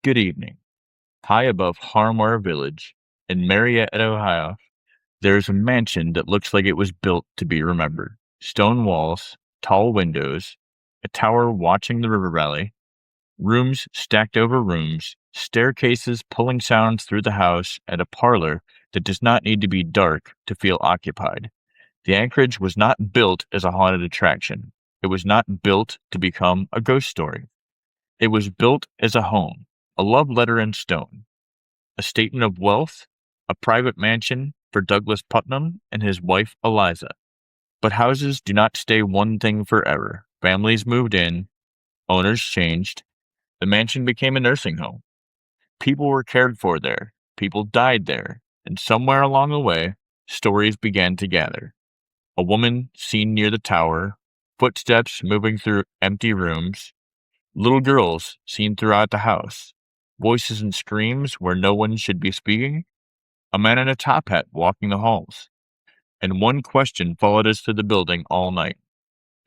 Good evening. High above Harmar Village in Marietta, Ohio, there is a mansion that looks like it was built to be remembered. Stone walls, tall windows, a tower watching the river valley, rooms stacked over rooms, staircases pulling sounds through the house, and a parlor that does not need to be dark to feel occupied. The Anchorage was not built as a haunted attraction. It was not built to become a ghost story. It was built as a home, a love letter in stone, a statement of wealth, a private mansion for Douglas Putnam and his wife Eliza. But houses do not stay one thing forever. Families moved in, owners changed, the mansion became a nursing home. People were cared for there, people died there, and somewhere along the way, stories began to gather. A woman seen near the tower, footsteps moving through empty rooms, little girls seen throughout the house, voices and screams where no one should be speaking, a man in a top hat walking the halls. And one question followed us to the building all night.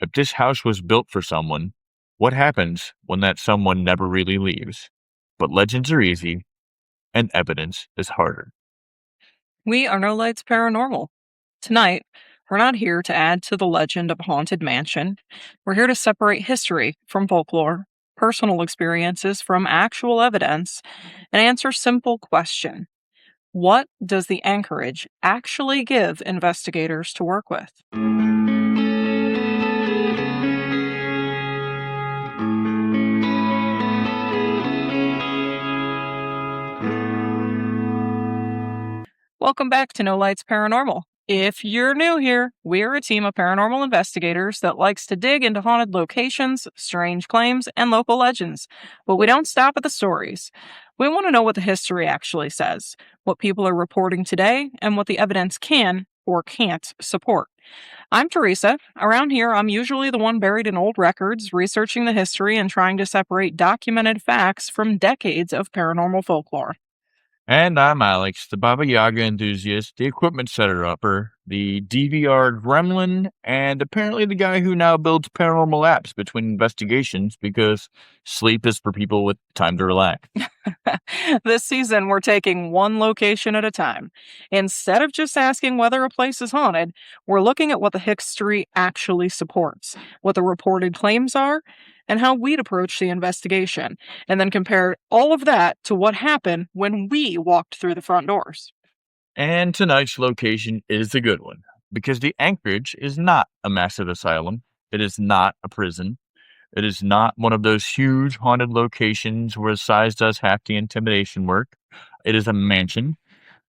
If this house was built for someone, what happens when that someone never really leaves? But legends are easy, and evidence is harder. We are No Lights Paranormal. Tonight, we're not here to add to the legend of a haunted mansion. We're here to separate history from folklore, personal experiences from actual evidence, and answer a simple question. What does the Anchorage actually give investigators to work with? Welcome back to No Lights Paranormal. If you're new here, we're a team of paranormal investigators that likes to dig into haunted locations, strange claims, and local legends. But we don't stop at the stories. We want to know what the history actually says, what people are reporting today, and what the evidence can or can't support. I'm Teresa. Around here, I'm usually the one buried in old records, researching the history and trying to separate documented facts from decades of paranormal folklore. And I'm Alex, the Baba Yaga enthusiast, the equipment setter-upper, the DVR gremlin, and apparently the guy who now builds paranormal apps between investigations because sleep is for people with time to relax. This season, we're taking one location at a time. Instead of just asking whether a place is haunted, we're looking at what the history actually supports, what the reported claims are, and how we'd approach the investigation, and then compare all of that to what happened when we walked through the front doors. And tonight's location is a good one because the Anchorage is not a massive asylum. It is not a prison. It is not one of those huge haunted locations where size does half the intimidation work. It is a mansion,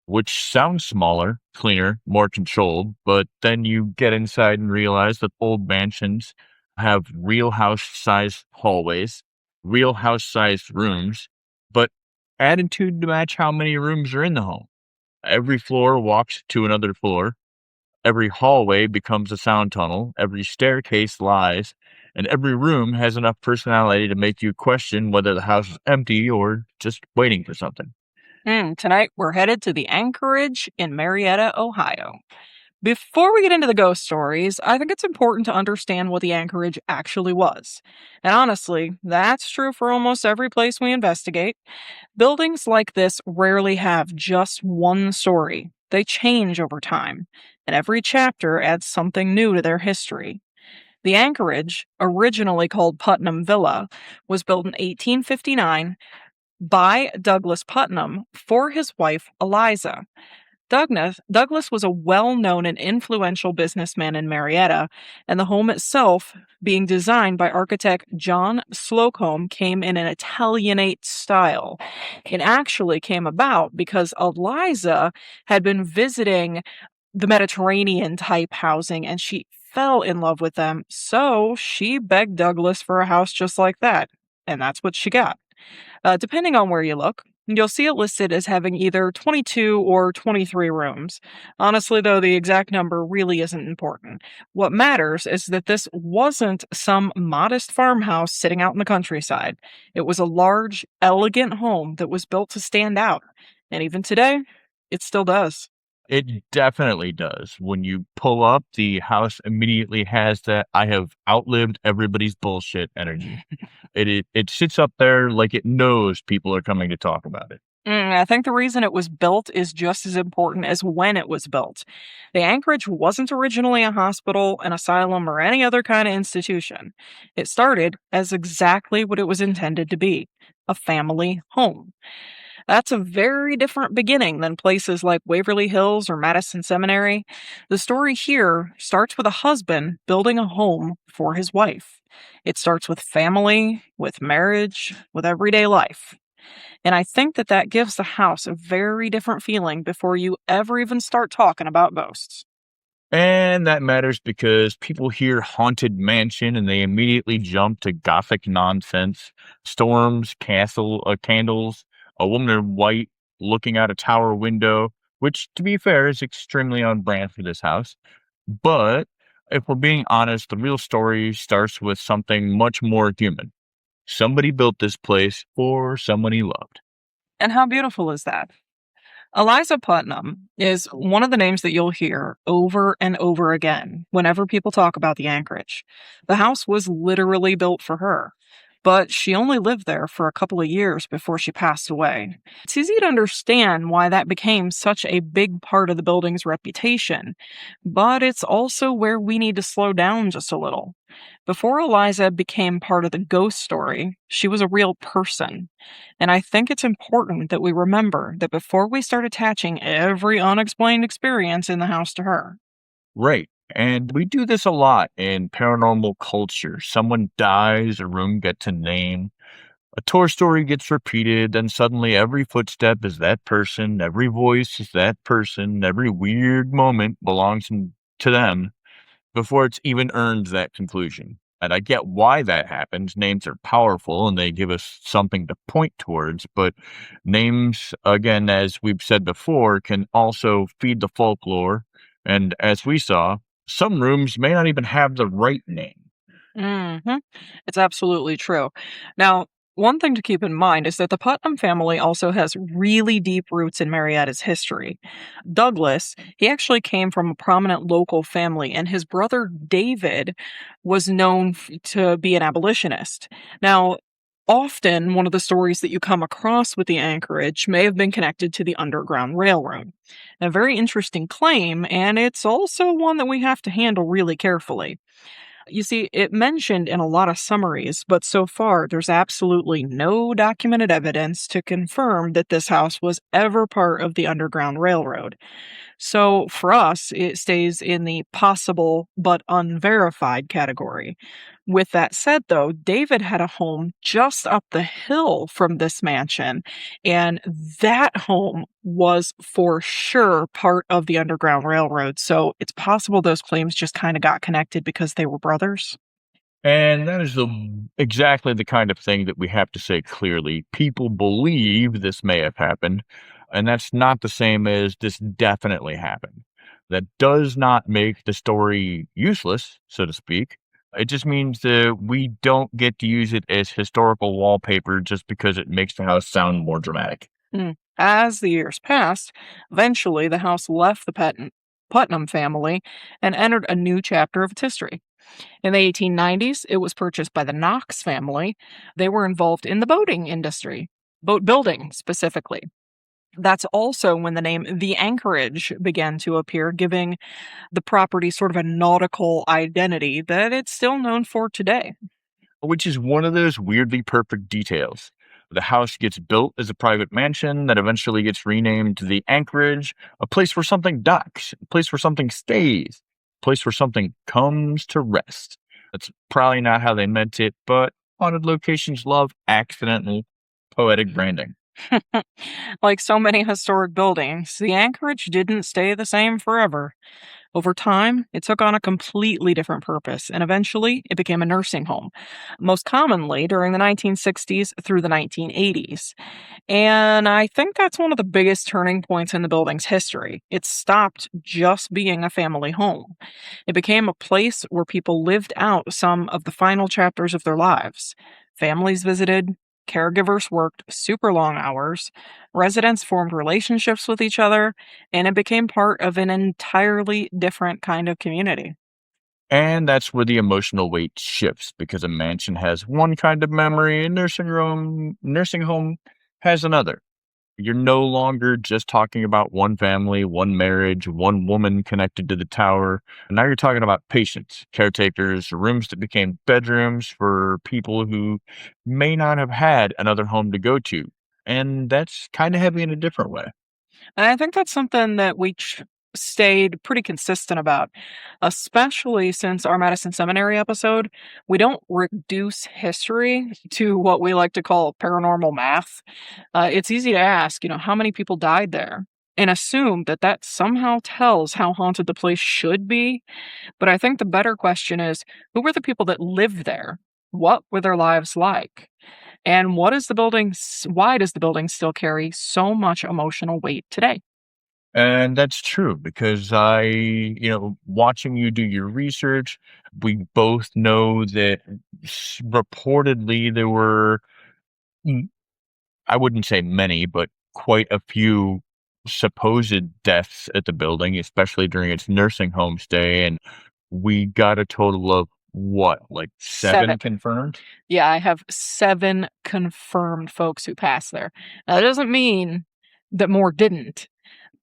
which sounds smaller, cleaner, more controlled, but then you get inside and realize that old mansions have real house-sized hallways, real house-sized rooms, but attitude to match how many rooms are in the home. Every floor walks to another floor. Every hallway becomes a sound tunnel. Every staircase lies. And every room has enough personality to make you question whether the house is empty or just waiting for something. Tonight, we're headed to the Anchorage in Marietta, Ohio. Before we get into the ghost stories, I think it's important to understand what the Anchorage actually was. And honestly, that's true for almost every place we investigate. Buildings like this rarely have just one story. They change over time, and every chapter adds something new to their history. The Anchorage, originally called Putnam Villa, was built in 1859 by Douglas Putnam for his wife Eliza. Douglas was a well-known and influential businessman in Marietta, and the home itself, being designed by architect John Slocum, came in an Italianate style. It actually came about because Eliza had been visiting the Mediterranean-type housing, and she fell in love with them, so she begged Douglas for a house just like that, and that's what she got. Depending on where you look, you'll see it listed as having either 22 or 23 rooms. Honestly, though, the exact number really isn't important. What matters is that this wasn't some modest farmhouse sitting out in the countryside. It was a large, elegant home that was built to stand out. And even today, it still does. It definitely does. When you pull up, the house immediately has that "I have outlived everybody's bullshit" energy. It sits up there like it knows people are coming to talk about it. I think the reason it was built is just as important as when it was built. The Anchorage wasn't originally a hospital, an asylum, or any other kind of institution. It started as exactly what it was intended to be, a family home. That's a very different beginning than places like Waverly Hills or Madison Seminary. The story here starts with a husband building a home for his wife. It starts with family, with marriage, with everyday life. And I think that that gives the house a very different feeling before you ever even start talking about ghosts. And that matters because people hear haunted mansion and they immediately jump to gothic nonsense, storms, candles, a woman in white looking out a tower window, which, to be fair, is extremely on brand for this house. But if we're being honest, the real story starts with something much more human. Somebody built this place for someone he loved. And how beautiful is that? Eliza Putnam is one of the names that you'll hear over and over again whenever people talk about the Anchorage. The house was literally built for her, but she only lived there for a couple of years before she passed away. It's easy to understand why that became such a big part of the building's reputation, but it's also where we need to slow down just a little. Before Eliza became part of the ghost story, she was a real person. And I think it's important that we remember that before we start attaching every unexplained experience in the house to her. Right. And we do this a lot in paranormal culture. Someone dies, a room gets a name, a tour story gets repeated, then suddenly every footstep is that person, every voice is that person, every weird moment to them before it's even earned that conclusion. And I get why that happens. Names are powerful and they give us something to point towards, but names, again, as we've said before, can also feed the folklore. And as we saw, some rooms may not even have the right name. hmm It's absolutely true. Now, one thing to keep in mind is that the Putnam family also has really deep roots in Marietta's history. Douglas, he actually came from a prominent local family, and his brother David was known to be an abolitionist. Now, often one of the stories that you come across with the Anchorage may have been connected to the Underground Railroad. A very interesting claim, and it's also one that we have to handle really carefully. You see, it mentioned in a lot of summaries, but so far there's absolutely no documented evidence to confirm that this house was ever part of the Underground Railroad. So for us, it stays in the possible but unverified category. With that said, though, David had a home just up the hill from this mansion, and that home was for sure part of the Underground Railroad. So it's possible those claims just kind of got connected because they were brothers. And that is exactly the kind of thing that we have to say clearly. People believe this may have happened, and that's not the same as this definitely happened. That does not make the story useless, so to speak. It just means that we don't get to use it as historical wallpaper just because it makes the house sound more dramatic. As the years passed, eventually the house left the Putnam family and entered a new chapter of its history. In the 1890s, it was purchased by the Knox family. They were involved in the boating industry, boat building specifically. That's also when the name The Anchorage began to appear, giving the property sort of a nautical identity that it's still known for today. Which is one of those weirdly perfect details. The house gets built as a private mansion that eventually gets renamed to the Anchorage, a place where something docks, a place where something stays, a place where something comes to rest. That's probably not how they meant it, but haunted locations love accidental poetic branding. Like so many historic buildings, the Anchorage didn't stay the same forever. Over time, it took on a completely different purpose, and eventually it became a nursing home, most commonly during the 1960s through the 1980s. And I think that's one of the biggest turning points in the building's history. It stopped just being a family home. It became a place where people lived out some of the final chapters of their lives. Families visited, Caregivers worked super long hours, residents formed relationships with each other, and it became part of an entirely different kind of community. And that's where the emotional weight shifts because a mansion has one kind of memory, a nursing home has another. You're no longer just talking about one family, one marriage, one woman connected to the tower. Now you're talking about patients, caretakers, rooms that became bedrooms for people who may not have had another home to go to. And that's kind of heavy in a different way. And I think that's something that stayed pretty consistent about, especially since our Madison Seminary episode. We don't reduce history to what we like to call paranormal math. It's easy to ask, how many people died there and assume that that somehow tells how haunted the place should be. But I think the better question is, who were the people that lived there? What were their lives like? And why does the building still carry so much emotional weight today? And that's true because watching you do your research, we both know that reportedly there were, mm, I wouldn't say many, but quite a few supposed deaths at the building, especially during its nursing home stay. And we got a total of what, like Seven. seven confirmed? Yeah, I have 7 confirmed folks who passed there. Now, that doesn't mean that more didn't.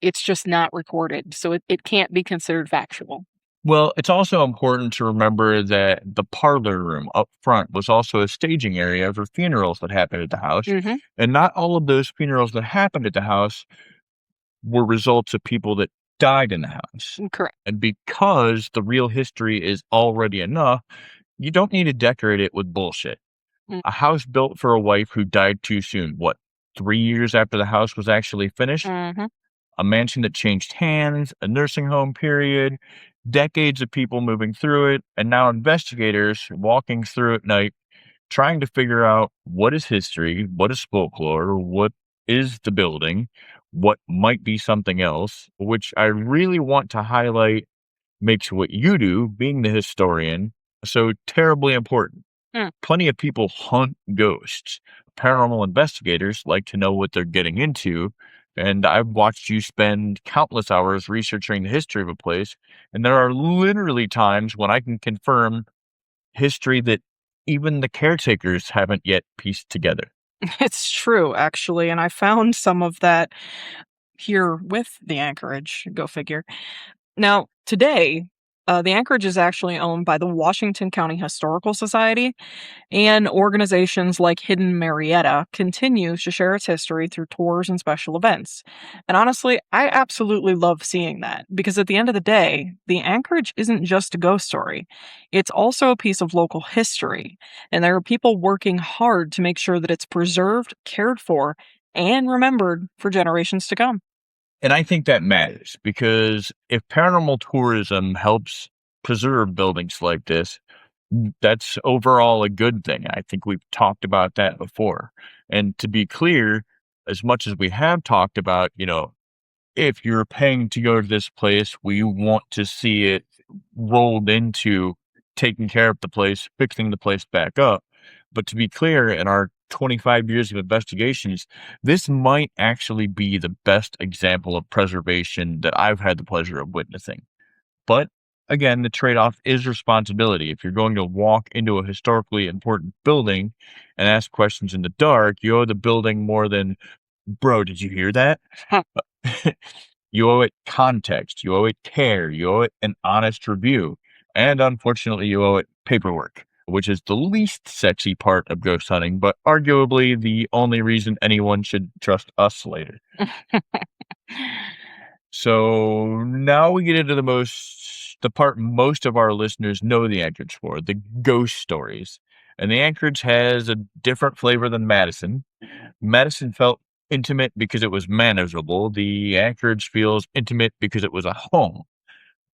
It's just not recorded, so it can't be considered factual. Well, it's also important to remember that the parlor room up front was also a staging area for funerals that happened at the house. Mhm. And not all of those funerals that happened at the house were results of people that died in the house. Correct. And because the real history is already enough, you don't need to decorate it with bullshit. Mm, A house built for a wife who died too soon. What, 3 years after the house was actually finished? mhm. A mansion that changed hands, a nursing home period, decades of people moving through it, and now investigators walking through at night trying to figure out what is history, what is folklore, what is the building, what might be something else, which I really want to highlight makes what you do, being the historian, so terribly important. Mm. Plenty of people hunt ghosts. Paranormal investigators like to know what they're getting into. And I've watched you spend countless hours researching the history of a place. And there are literally times when I can confirm history that even the caretakers haven't yet pieced together. It's true, actually, and I found some of that here with the Anchorage, go figure. Now, today, the Anchorage is actually owned by the Washington County Historical Society, and organizations like Hidden Marietta continues to share its history through tours and special events. And honestly, I absolutely love seeing that because at the end of the day, the Anchorage isn't just a ghost story. It's also a piece of local history. And there are people working hard to make sure that it's preserved, cared for, and remembered for generations to come. And I think that matters because if paranormal tourism helps preserve buildings like this, that's overall a good thing. I think we've talked about that before. And to be clear, as much as we have talked about, if you're paying to go to this place, we want to see it rolled into taking care of the place, fixing the place back up. But to be clear, in our 25 years of investigations, this might actually be the best example of preservation that I've had the pleasure of witnessing. But again, the trade off is responsibility. If you're going to walk into a historically important building and ask questions in the dark, you owe the building more than, bro, did you hear that? You owe it context, you owe it care, you owe it an honest review, and unfortunately, you owe it paperwork, which is the least sexy part of ghost hunting, but arguably the only reason anyone should trust us later. So now we get into the part most of our listeners know the Anchorage for, the ghost stories. And the Anchorage has a different flavor than Madison. Madison felt intimate because it was manageable. The Anchorage feels intimate because it was a home.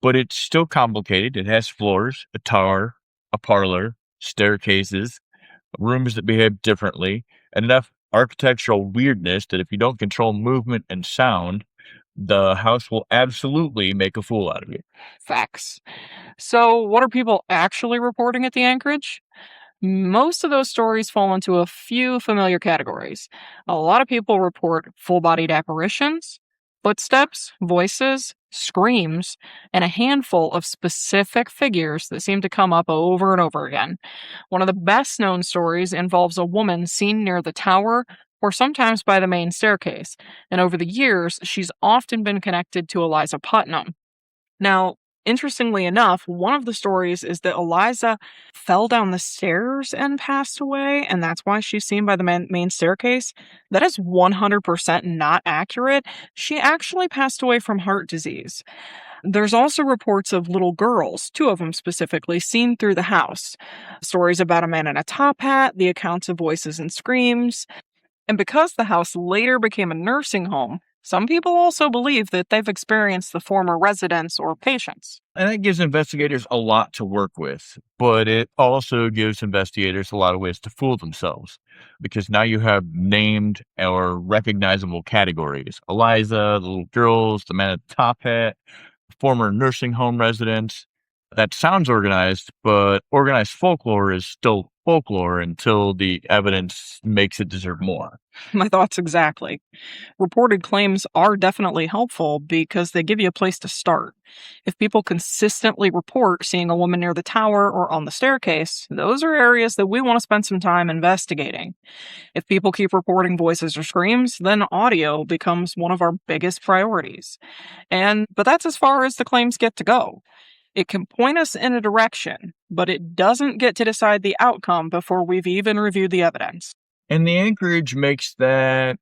But it's still complicated. It has floors, a tower, a parlor, staircases, rooms that behave differently, and enough architectural weirdness that if you don't control movement and sound, the house will absolutely make a fool out of you. Facts. So, what are people actually reporting at the Anchorage? Most of those stories fall into a few familiar categories. A lot of people report full bodied apparitions, footsteps, voices, screams, and a handful of specific figures that seem to come up over and over again. One of the best known stories involves a woman seen near the tower or sometimes by the main staircase, and over the years, she's often been connected to Eliza Putnam. Now, interestingly enough, one of the stories is that Eliza fell down the stairs and passed away, and that's why she's seen by the main staircase. That is 100% not accurate. She actually passed away from heart disease. There's also reports of little girls, two of them specifically, seen through the house. Stories about a man in a top hat, the accounts of voices and screams. And because the house later became a nursing home, some people also believe that they've experienced the former residents or patients. And that gives investigators a lot to work with, but it also gives investigators a lot of ways to fool themselves because now you have named or recognizable categories: Eliza, the little girls, the man at the top hat, former nursing home residents. That sounds organized, but organized folklore is still folklore until the evidence makes it deserve more. My thoughts exactly. Reported claims are definitely helpful because they give you a place to start. If people consistently report seeing a woman near the tower or on the staircase, those are areas that we want to spend some time investigating. If people keep reporting voices or screams, then audio becomes one of our biggest priorities. But that's as far as the claims get to go. It can point us in a direction, but it doesn't get to decide the outcome before we've even reviewed the evidence. And the anchorage makes that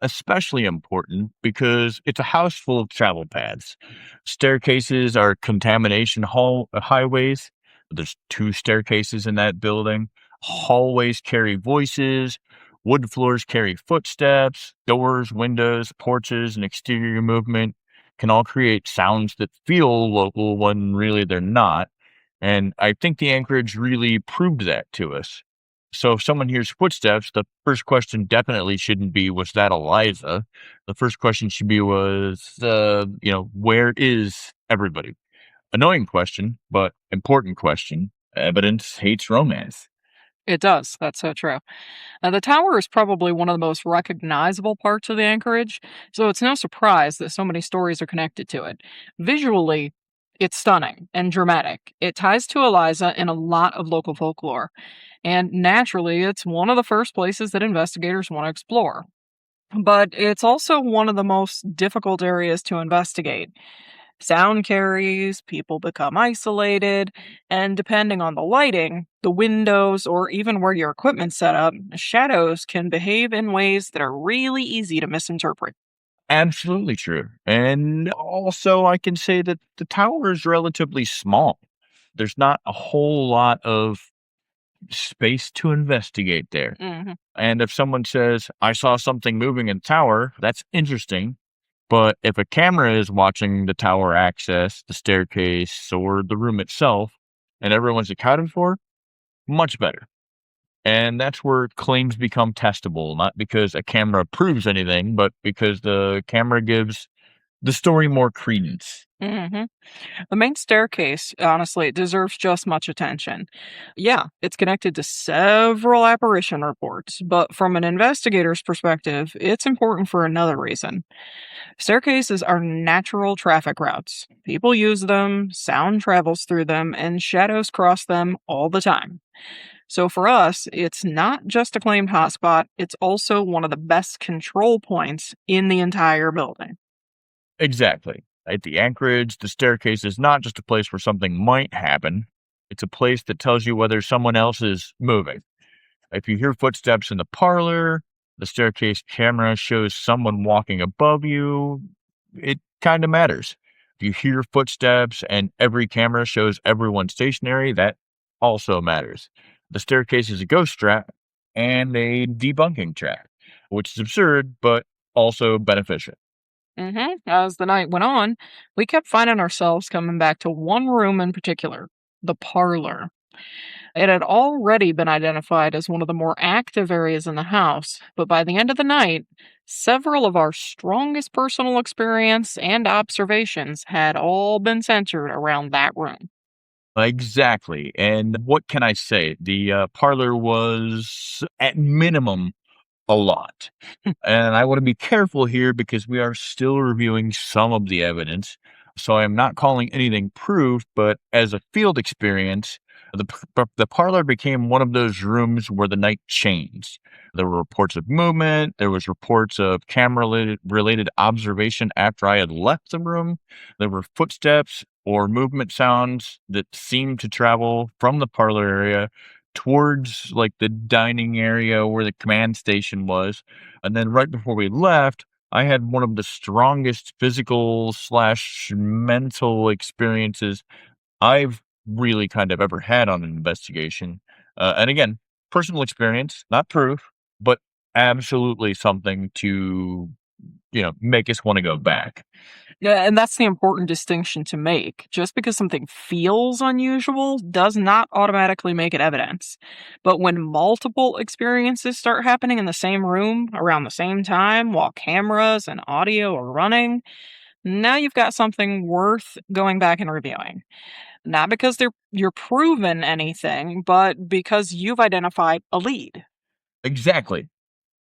especially important because it's a house full of travel paths. Staircases are contamination highways. There's two staircases in that building. Hallways carry voices. Wood floors carry footsteps. Doors, windows, porches, and exterior movement can all create sounds that feel local when really they're not. And I think the anchorage really proved that to us. So if someone hears footsteps, the first question definitely shouldn't be, was that Eliza? The first question should be, where is everybody? Annoying question, but important question. Evidence hates romance. It does. That's so true. Now, the tower is probably one of the most recognizable parts of the Anchorage, so it's no surprise that so many stories are connected to it. Visually, it's stunning and dramatic. It ties to Eliza in a lot of local folklore, and naturally, it's one of the first places that investigators want to explore. But it's also one of the most difficult areas to investigate. Sound carries, people become isolated, and depending on the lighting, the windows, or even where your equipment's set up, shadows can behave in ways that are really easy to misinterpret. Absolutely true. And also, I can say that the tower is relatively small. There's not a whole lot of space to investigate there. Hmm. And if someone says, I saw something moving in the tower, that's interesting. But if a camera is watching the tower access, the staircase, or the room itself, and everyone's accounted for, much better. And that's where claims become testable, not because a camera proves anything, but because the camera gives the story more credence. Hmm. The main staircase, honestly, it deserves just much attention. Yeah, it's connected to several apparition reports, but from an investigator's perspective, it's important for another reason. Staircases are natural traffic routes. People use them, sound travels through them, and shadows cross them all the time. So for us, it's not just a claimed hotspot, it's also one of the best control points in the entire building. Exactly. At the Anchorage, the staircase is not just a place where something might happen, it's a place that tells you whether someone else is moving. If you hear footsteps in the parlor, the staircase camera shows someone walking above you, it kind of matters. If you hear footsteps and every camera shows everyone stationary, that also matters. The staircase is a ghost trap and a debunking trap, which is absurd, but also beneficial. As the night went on, we kept finding ourselves coming back to one room in particular, the parlor. It had already been identified as one of the more active areas in the house, but by the end of the night, several of our strongest personal experience and observations had all been centered around that room. Exactly, and what can I say? The, parlor was, at minimum, a lot. And I want to be careful here because we are still reviewing some of the evidence. So I am not calling anything proof, but as a field experience, the parlor became one of those rooms where the night changed. There were reports of movement. There was reports of camera related observation after I had left the room. There were footsteps or movement sounds that seemed to travel from the parlor area towards like the dining area where the command station was. And then right before we left, I had one of the strongest physical slash mental experiences I've really kind of ever had on an investigation. And again, personal experience, not proof, but absolutely something to, make us want to go back. Yeah, and that's the important distinction to make. Just because something feels unusual does not automatically make it evidence. But when multiple experiences start happening in the same room around the same time while cameras and audio are running, now you've got something worth going back and reviewing. Not because you're proven anything, but because you've identified a lead. Exactly.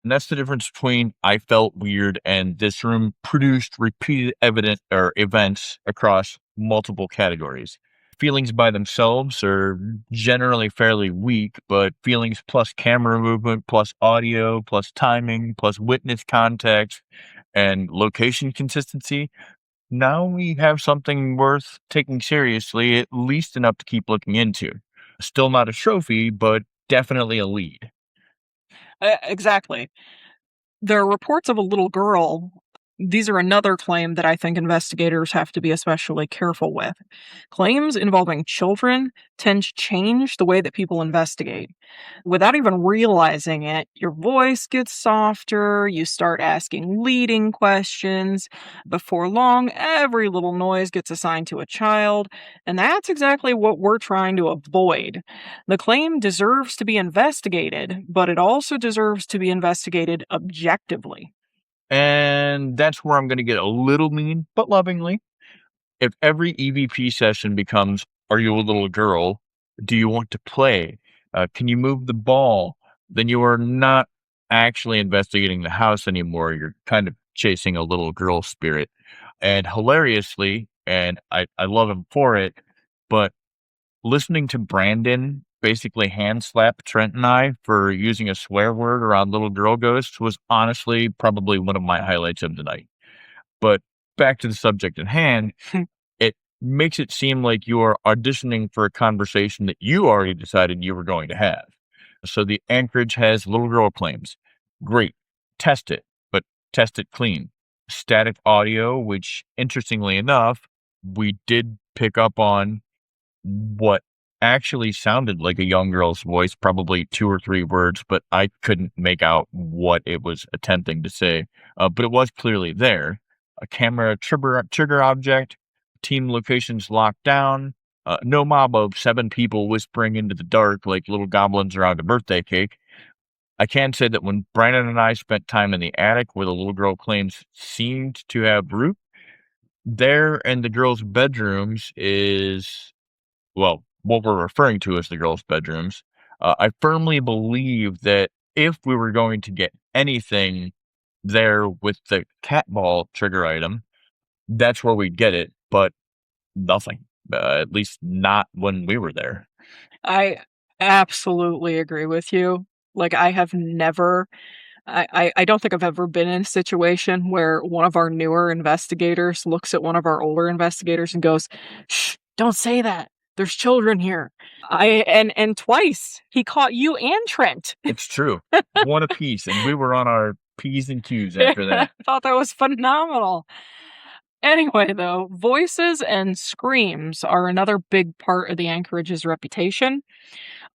And that's the difference between I felt weird and this room produced repeated evident or events across multiple categories. Feelings by themselves are generally fairly weak, but feelings plus camera movement, plus audio, plus timing, plus witness context, and location consistency. Now we have something worth taking seriously, at least enough to keep looking into. Still not a trophy, but definitely a lead. Exactly. There are reports of a little girl. These are another claim that I think investigators have to be especially careful with. Claims involving children tend to change the way that people investigate. Without even realizing it, your voice gets softer, you start asking leading questions. Before long, every little noise gets assigned to a child, and that's exactly what we're trying to avoid. The claim deserves to be investigated, but it also deserves to be investigated objectively. And that's where I'm going to get a little mean, but lovingly. If every EVP session becomes, "Are you a little girl? Do you want to play? Can you move the ball?" Then you are not actually investigating the house anymore. You're kind of chasing a little girl spirit. And hilariously, and I love him for it, but listening to Brandon basically hand slap Trent and I for using a swear word around little girl ghosts was honestly probably one of my highlights of the night. But back to the subject at hand, it makes it seem like you are auditioning for a conversation that you already decided you were going to have. So the Anchorage has little girl claims. Great. Test it, but test it clean. Static audio, which interestingly enough, we did pick up on what actually sounded like a young girl's voice, probably 2 or 3 words, but I couldn't make out what it was attempting to say. But it was clearly there. A camera trigger object, team locations locked down, no mob of 7 people whispering into the dark like little goblins around a birthday cake. I can say that when Brandon and I spent time in the attic where the little girl claims seemed to have root, there in the girls' bedrooms is, well, what we're referring to as the girls' bedrooms. I firmly believe that if we were going to get anything there with the cat ball trigger item, that's where we'd get it, but nothing. At least not when we were there. I absolutely agree with you. Like, I have never I don't think I've ever been in a situation where one of our newer investigators looks at one of our older investigators and goes, "Shh, don't say that. There's children here." And twice he caught you and Trent. It's true. One apiece, and we were on our P's and Q's I after that. thought that was phenomenal. Anyway, though, voices and screams are another big part of the Anchorage's reputation.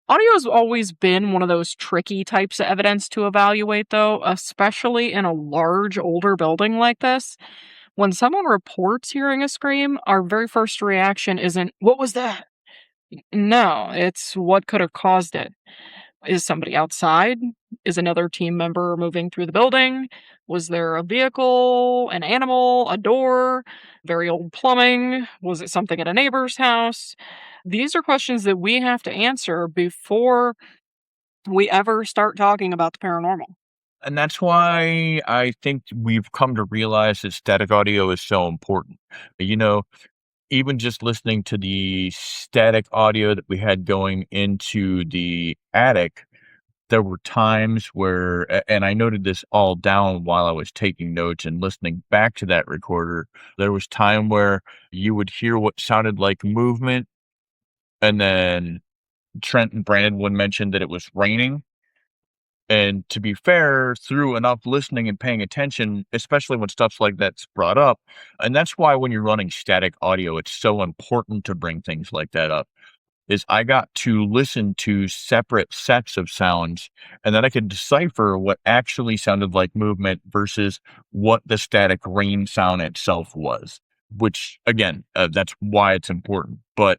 Audio has always been one of those tricky types of evidence to evaluate, though, especially in a large, older building like this. When someone reports hearing a scream, our very first reaction isn't, "What was that?" No, it's what could have caused it. Is somebody outside? Is another team member moving through the building? Was there a vehicle, an animal, a door, very old plumbing? Was it something at a neighbor's house? These are questions that we have to answer before we ever start talking about the paranormal. And that's why I think we've come to realize that static audio is so important. You know, even just listening to the static audio that we had going into the attic, there were times where, and I noted this all down while I was taking notes and listening back to that recorder. There was time where you would hear what sounded like movement, and then Trent and Brandon would mention that it was raining. And to be fair, through enough listening and paying attention, especially when stuff like that's brought up, and that's why when you're running static audio, it's so important to bring things like that up, is I got to listen to separate sets of sounds, and then I could decipher what actually sounded like movement versus what the static rain sound itself was, which again, that's why it's important. But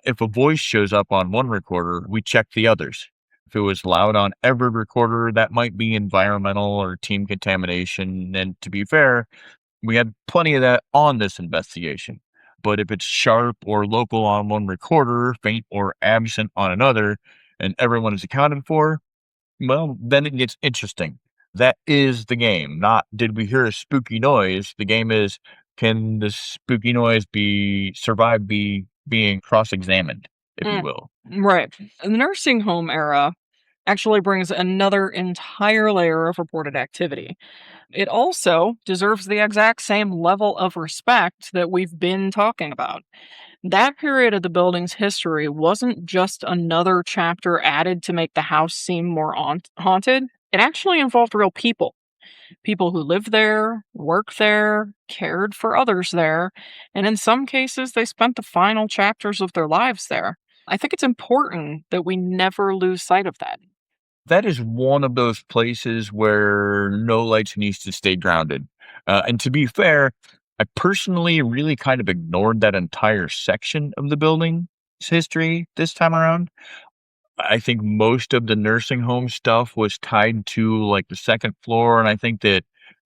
if a voice shows up on one recorder, we check the others. If it was loud on every recorder, that might be environmental or team contamination. And to be fair, we had plenty of that on this investigation. But if it's sharp or local on one recorder, faint or absent on another, and everyone is accounted for, well, then it gets interesting. That is the game. Not did we hear a spooky noise? The game is, can the spooky noise be being cross-examined, if you Mm, will. right. The nursing home era actually brings another entire layer of reported activity. It also deserves the exact same level of respect that we've been talking about. That period of the building's history wasn't just another chapter added to make the house seem more haunted. It actually involved real people. People who lived there, worked there, cared for others there, and in some cases, they spent the final chapters of their lives there. I think it's important that we never lose sight of that. That is one of those places where No Lights needs to stay grounded. And to be fair, I personally really kind of ignored that entire section of the building's history this time around. I think most of the nursing home stuff was tied to like the second floor, and I think that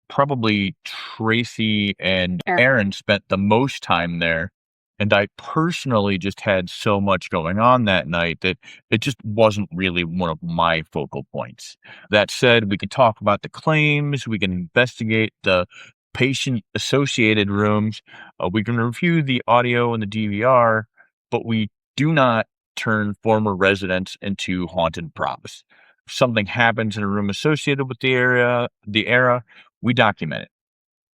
probably Tracy and Aaron spent the most time there. And I personally just had so much going on that night that it just wasn't really one of my focal points. That said, we can talk about the claims, we can investigate the patient associated rooms, we can review the audio and the DVR, but we do not turn former residents into haunted props. If something happens in a room associated with the era, we document it.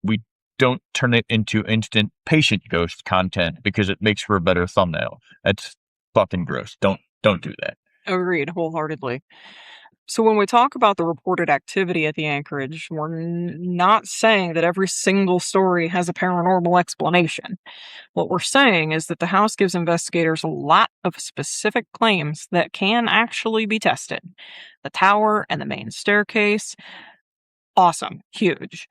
We don't turn it into instant patient ghost content because it makes for a better thumbnail. That's fucking gross. Don't do that. Agreed wholeheartedly. So when we talk about the reported activity at the Anchorage, we're not saying that every single story has a paranormal explanation. What we're saying is that the house gives investigators a lot of specific claims that can actually be tested. The tower and the main staircase, awesome, huge.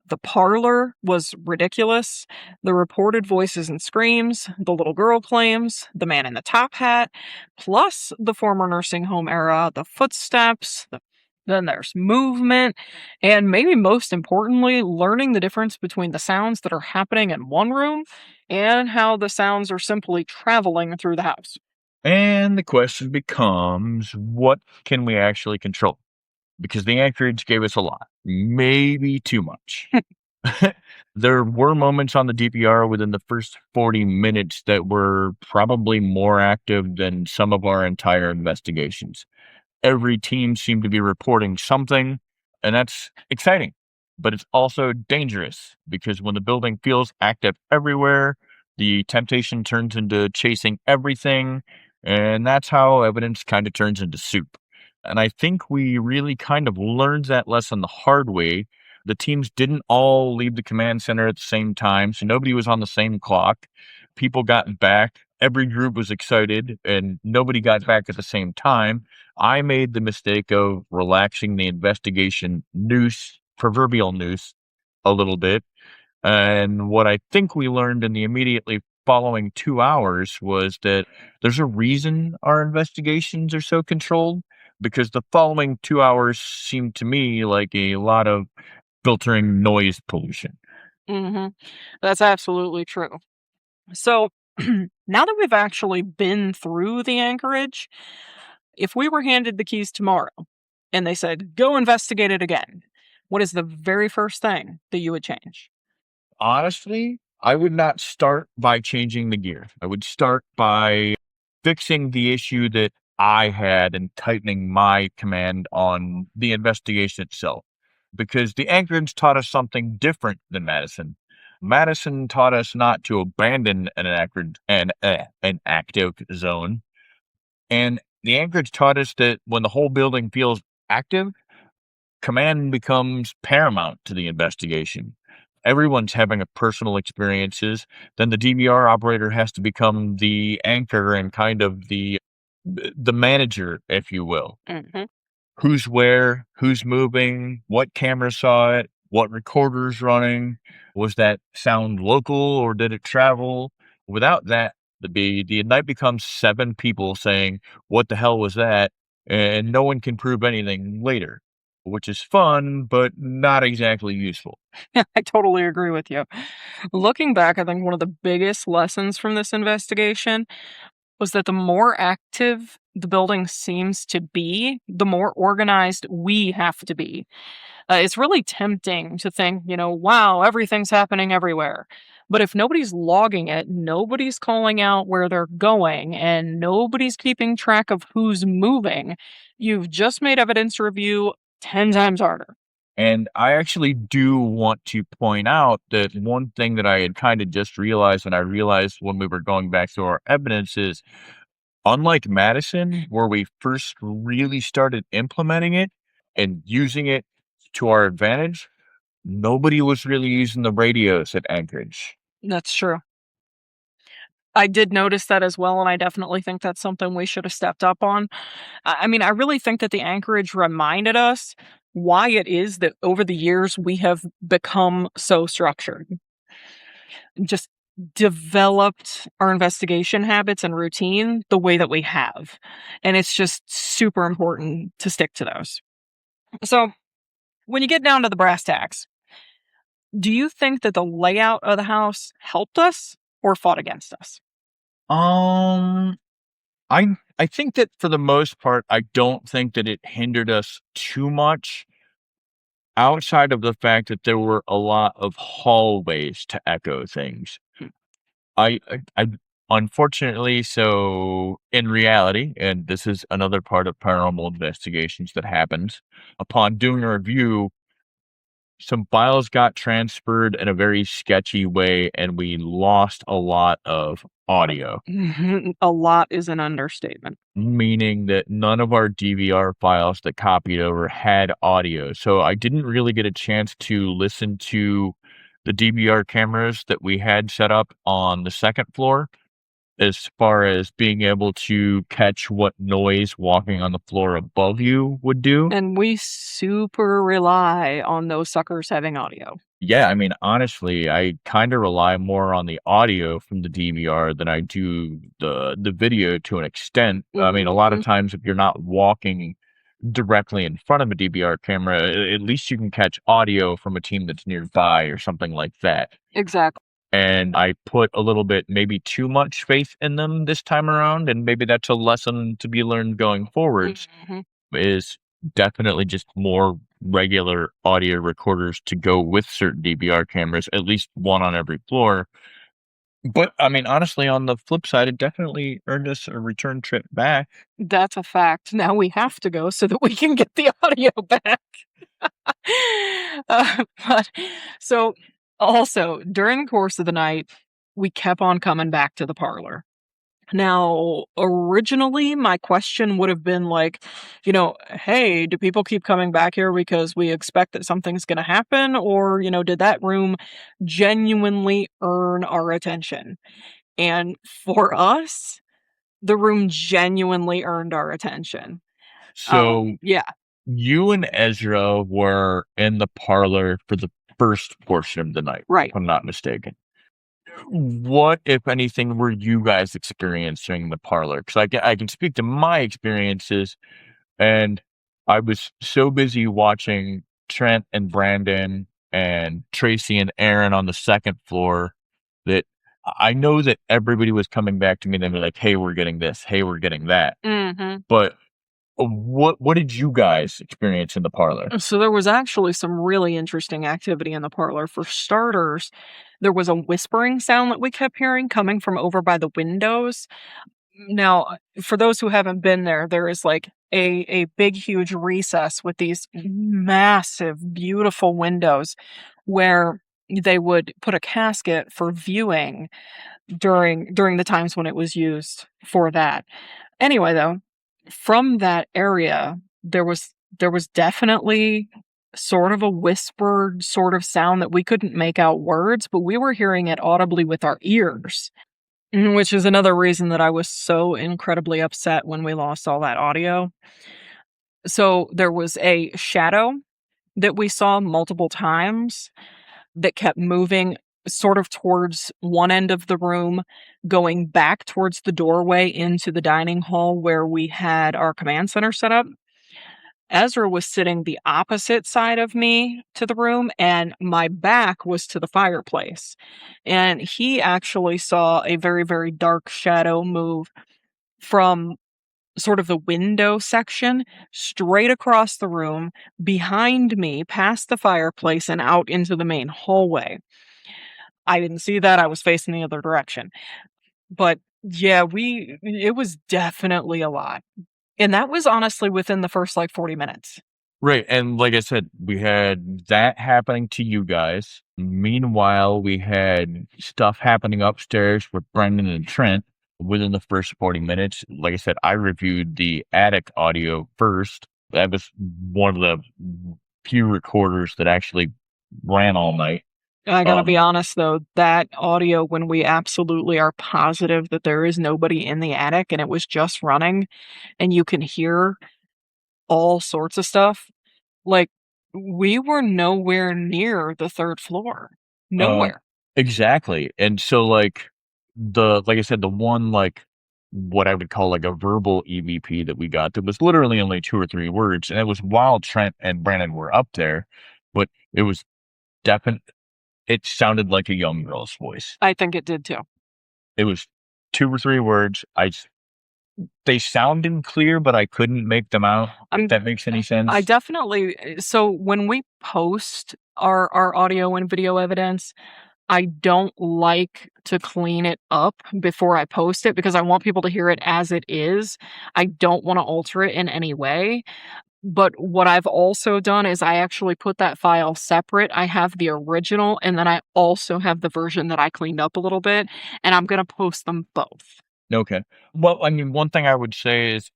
The parlor was ridiculous. The reported voices and screams, the little girl claims, the man in the top hat, plus the former nursing home era, the footsteps, then there's movement, and maybe most importantly, learning the difference between the sounds that are happening in one room and how the sounds are simply traveling through the house. And the question becomes, what can we actually control? Because the Anchorage gave us a lot, maybe too much. There were moments on the DVR within the first 40 minutes that were probably more active than some of our entire investigations. Every team seemed to be reporting something, and that's exciting. But it's also dangerous because when the building feels active everywhere, the temptation turns into chasing everything, and that's how evidence kind of turns into soup. And I think we really kind of learned that lesson the hard way. The teams didn't all leave the command center at the same time, so nobody was on the same clock. People got back. Every group was excited, and nobody got back at the same time. I made the mistake of relaxing the investigation proverbial noose, a little bit. And what I think we learned in the immediately following 2 hours was that there's a reason our investigations are so controlled. because the following 2 hours seemed to me like a lot of filtering noise pollution. Mhm. That's absolutely true. So, now that we've actually been through the Anchorage, if we were handed the keys tomorrow and they said, "Go investigate it again," what is the very first thing that you would change? Honestly, I would not start by changing the gear. I would start by fixing the issue that I had and tightening my command on the investigation itself. Because the Anchorage taught us something different than Madison. Madison taught us not to abandon an active zone, and the Anchorage taught us that when the whole building feels active, command becomes paramount to the investigation. Everyone's having a personal experiences, then the DVR operator has to become the anchor and kind of the manager, if you will. Mhm. Who's where, who's moving, what camera saw it, what recorder's running, was that sound local or did it travel? Without that, the night becomes 7 people saying, "What the hell was that?" And no one can prove anything later, which is fun, but not exactly useful. I totally agree with you. Looking back, I think one of the biggest lessons from this investigation was that the more active the building seems to be, the more organized we have to be. It's really tempting to think, wow, everything's happening everywhere. But if nobody's logging it, nobody's calling out where they're going, and nobody's keeping track of who's moving, you've just made evidence review 10 times harder. And I actually do want to point out that one thing that I had kind of just realized, and I realized when we were going back through our evidence, is unlike Madison, where we first really started implementing it and using it to our advantage, nobody was really using the radios at Anchorage. That's true. I did notice that as well, and I definitely think that's something we should have stepped up on. I mean, I really think that the Anchorage reminded us why it is that over the years we have become so structured. Just developed our investigation habits and routine the way that we have. And it's just super important to stick to those. So, when you get down to the brass tacks, do you think that the layout of the house helped us or fought against us? Um, I think that for the most part, I don't think that it hindered us too much outside of the fact that there were a lot of hallways to echo things. I unfortunately, so in reality, and this is another part of paranormal investigations that happens, upon doing a review, some files got transferred in a very sketchy way, and we lost a lot of audio, A lot is an understatement. meaning that none of our DVR files that copied over had audio. So I didn't really get a chance to listen to the DVR cameras that we had set up on the second floor as far as being able to catch what noise walking on the floor above you would do. And we super rely on those suckers having audio. Yeah, I mean, honestly, I kind of rely more on the audio from the DVR than I do the video to an extent. I mean, a lot of Mhm. times if you're not walking directly in front of a DVR camera, at least you can catch audio from a team that's nearby or something like that. Exactly. And I put a little bit, maybe too much faith in them this time around, and maybe that's a lesson to be learned going forwards, Mhm. is definitely just more regular audio recorders to go with certain DVR cameras, at least one on every floor. But, I mean, honestly, on the flip side, it definitely earned us a return trip back. That's a fact. Now we have to go so that we can get the audio back. But so also during the course of the night, we kept on coming back to the parlor. Now, originally, my question would have been like, hey, do people keep coming back here because we expect that something's going to happen? Or, did that room genuinely earn our attention? And for us, the room genuinely earned our attention. So, Yeah, you and Ezra were in the parlor for the first portion of the night, if right. I'm not mistaken. What, if anything, were you guys experiencing in the parlor? Because I can speak to my experiences. And I was so busy watching Trent and Brandon and Tracy and Aaron on the second floor that I know that everybody was coming back to me and they were like, "Hey, we're getting this. Hey, we're getting that." Mhm. But what did you guys experience in the parlor? So there was actually some really interesting activity in the parlor. For starters, there was a whispering sound that we kept hearing coming from over by the windows. Now, for those who haven't been there, there is like a big, huge recess with these massive, beautiful windows where they would put a casket for viewing during the times when it was used for that. Anyway, though, from that area, there was definitely sort of a whispered sort of sound that we couldn't make out words, but we were hearing it audibly with our ears. Which is another reason that I was so incredibly upset when we lost all that audio. So there was a shadow that we saw multiple times that kept moving sort of towards one end of the room, going back towards the doorway into the dining hall where we had our command center set up. Ezra was sitting the opposite side of me to the room, and my back was to the fireplace. And he actually saw a very, very dark shadow move from sort of the window section straight across the room, behind me, past the fireplace, and out into the main hallway. I didn't see that. I was facing the other direction. But yeah, it was definitely a lot. And that was honestly within the first like 40 minutes. Right, and like I said, we had that happening to you guys. Meanwhile, we had stuff happening upstairs with Brendan and Trent within the first 40 minutes. Like I said, I reviewed the attic audio first. That was one of the few recorders that actually ran all night. I gotta be Um, honest though, that audio when we absolutely are positive that there is nobody in the attic and it was just running and you can hear all sorts of stuff, like, we were nowhere near the 3rd floor. uh, Nowhere. exactly. And so, like I said, the one, what I would call like a verbal EVP that we got that was literally only 2 or 3 words, and it was while Trent and Brandon were up there, but it was definite it sounded like a young girl's voice. I think it did too. It was 2 or 3 words. They sounded clear, but I couldn't make them out, if I'm that makes any I sense. definitely so when we post our audio and video evidence, I don't like to clean it up before I post it because I want people to hear it as it is. I don't wanna alter it in any way. But what I've also done is I actually put that file separate. I have the original, and then I also have the version that I cleaned up a little bit, and I'm gonna post them both. Okay. Well, I mean, one thing I would say is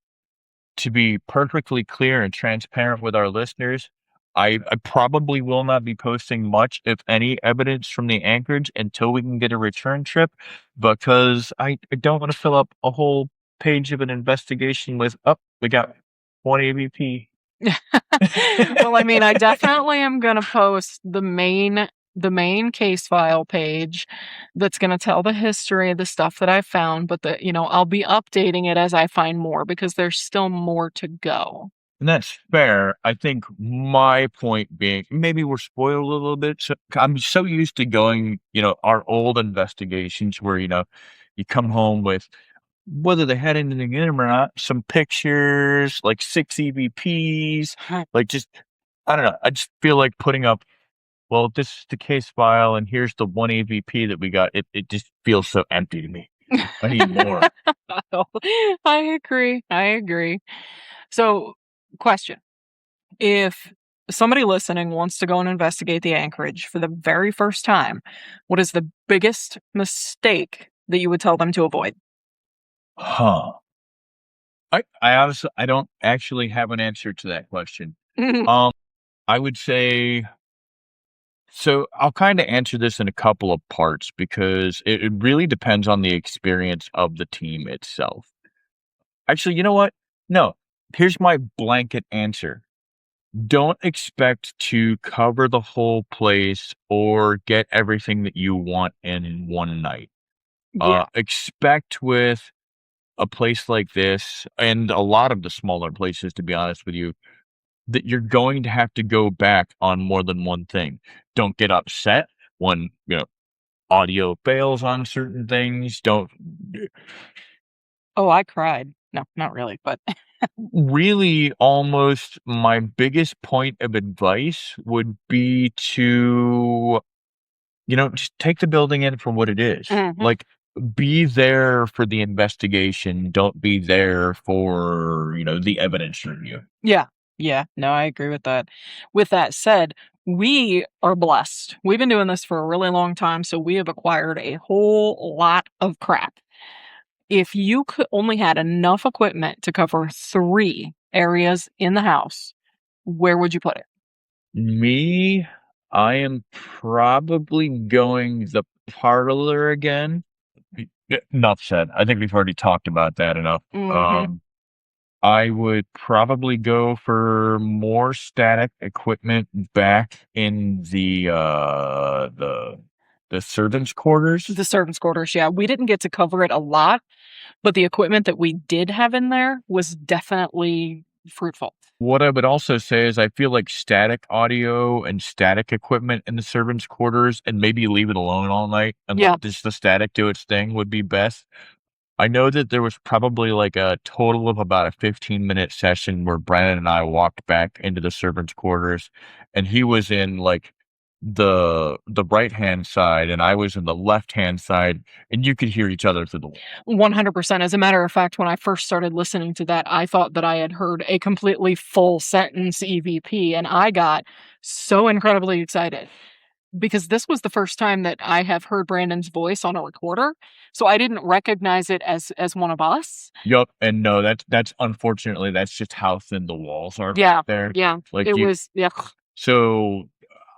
to be perfectly clear and transparent with our listeners, I probably will not be posting much, if any, evidence from the Anchorage until we can get a return trip because I don't want to fill up a whole page of an investigation with, oh, we got one ABP. Well, I mean, I definitely am gonna post the main case file page that's gonna tell the history of the stuff that I found, but I'll be updating it as I find more because there's still more to go. And that's fair. I think my point being, maybe we're spoiled a little bit. So I'm so used to going, our old investigations where, you come home with whether they had anything in them or not, some pictures, like 6 EVPs, like just, I don't know. I just feel like putting up, well, this is the case file and here's the one EVP that we got. It just feels so empty to me. I need more. I agree. I agree. So, question. If somebody listening wants to go and investigate the Anchorage for the very first time, what is the biggest mistake that you would tell them to avoid? Huh. I honestly I don't actually have an answer to that question. Um, I would say so I'll kinda answer this in a couple of parts because it really depends on the experience of the team itself. Actually, you know what? No, here's my blanket answer. Don't expect to cover the whole place or get everything that you want in one night. Yeah. Expect with a place like this, and a lot of the smaller places, to be honest with you, that you're going to have to go back on more than one thing. Don't get upset when, audio fails on certain things. Don't Oh, I cried. No, not really, but really almost my biggest point of advice would be to, just take the building in for what it is. Mhm. Like, be there for the investigation. Don't be there for, the evidence review. Yeah. Yeah. No, I agree with that. With that said, we are blessed. We've been doing this for a really long time, so we have acquired a whole lot of crap. If you could only had enough equipment to cover 3 areas in the house, where would you put it? Me, I am probably going the parlor again. Enough said. I think we've already talked about that enough. Mhm. I would probably go for more static equipment back in the servants' quarters. The servants' quarters, yeah. We didn't get to cover it a lot, but the equipment that we did have in there was definitely fruitful. What I would also say is I feel like static audio and static equipment in the servants' quarters, and maybe leave it alone all night and let Yeah. just the static do its thing would be best. I know that there was probably like a total of about a 15-minute session where Brandon and I walked back into the servants' quarters, and he was in like the right-hand side and I was in the left-hand side, and you could hear each other through the wall. 100%. As a matter of fact, when I first started listening to that, I thought that I had heard a completely full sentence EVP, and I got so incredibly excited because this was the first time that I have heard Brandon's voice on a recorder, so I didn't recognize it as one of us. Yup, and no, that's unfortunately, that's just how thin the walls are Yeah, there. yeah. Like, It was yeah. so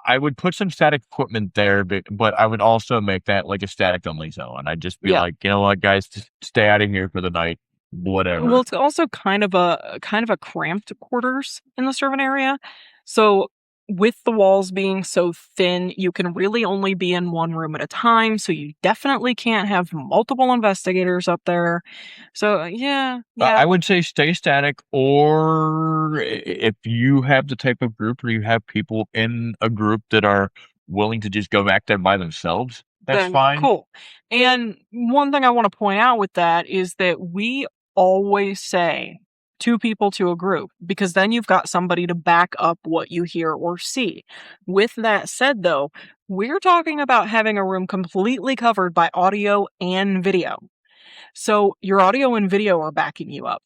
I would put some static equipment there, but I would also make that like a static only zone. I'd just be Yeah. like, "You know what, guys? Just stay out of here for the night. Well, Whatever." it's also kind of a cramped quarters in the servant area. So with the walls being so thin, you can really only be in one room at a time. So you definitely can't have multiple investigators up there. So yeah, I yeah, would say stay static, or if you have the type of group where you have people in a group that are willing to just go back there by themselves, that's then fine. cool. And one thing I want to point out with that is that we always say 2 people to a group because then you've got somebody to back up what you hear or see. With that said, though, we're talking about having a room completely covered by audio and video. So your audio and video are backing you up.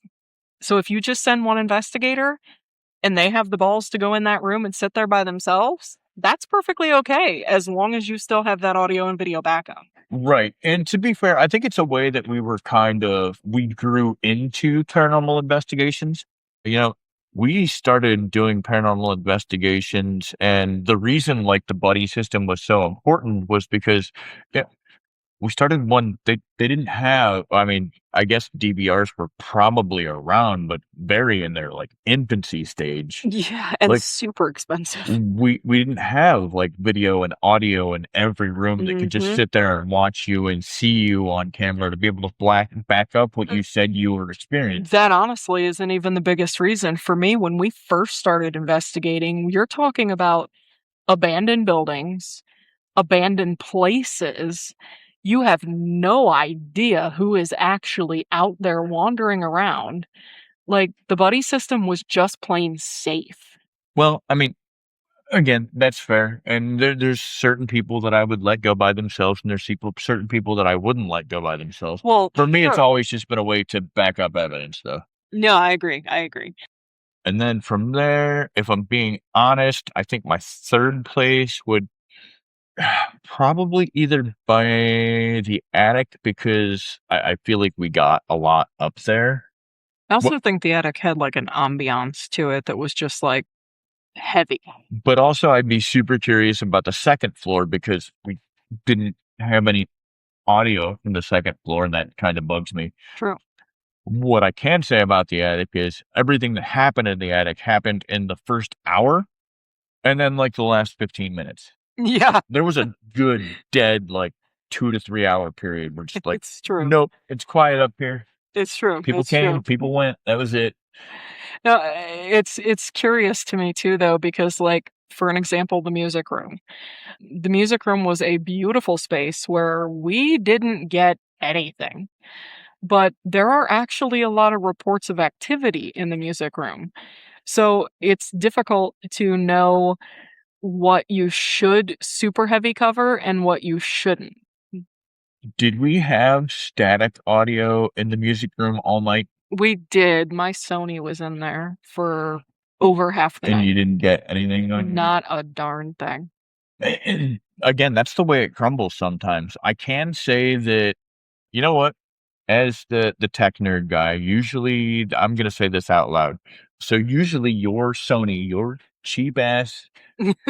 So if you just send one investigator and they have the balls to go in that room and sit there by themselves, that's perfectly okay as long as you still have that audio and video backup. Right, and to be fair, I think it's a way that we grew into paranormal investigations. You know, we started doing paranormal investigations, and the reason, like, the buddy system was so important was because, yeah, we started one they didn't have, I mean, I guess DVRs were probably around, but very in their, like, infancy stage. Yeah, and Like, super expensive. we didn't have, like, video and audio in every room that could just Mhm. sit there and watch you and see you on camera to be able to back up what Uh, you said you were experiencing. that honestly isn't even the biggest reason. For me, when we first started investigating, you're talking about abandoned buildings, abandoned places. You have no idea who is actually out there wandering around. Like, the buddy system was just plain safe. Well, I mean, again, that's fair, and there's certain people that I would let go by themselves, and there's certain people that I wouldn't let go by themselves. Well, For me, it's sure. always just been a way to back up evidence, though. No, I agree, I agree. And then from there, if I'm being honest, I think my 3rd place would probably either by the attic, because I feel like we got a lot up there. I Wha also think the attic had, like, an ambiance to it that was just, like, heavy. But also, I'd be super curious about the 2nd floor because we didn't have any audio from the 2nd floor, and that kinda bugs me. True. What I can say about the attic is everything that happened in the attic happened in the first hour, and then, like, the last 15 minutes. Yeah, There was a good dead, like, 2 to 3 hour period where just like, it's true. "Nope, it's quiet up here." It's true. People It's true. came, people went. That was it. No, it's curious to me too, though, because, like, for an example, the music room. The music room was a beautiful space where we didn't get anything, but there are actually a lot of reports of activity in the music room. So it's difficult to know what you should super heavy cover and what you shouldn't. Did we have static audio in the music room all night We did. My Sony was in there for over half the and night. you didn't get anything on your Not a darn thing. and again, that's the way it crumbles sometimes. I can say that, you know what? As the tech nerd guy, usually I'm gonna say this out loud. So usually your Sony, your cheap ass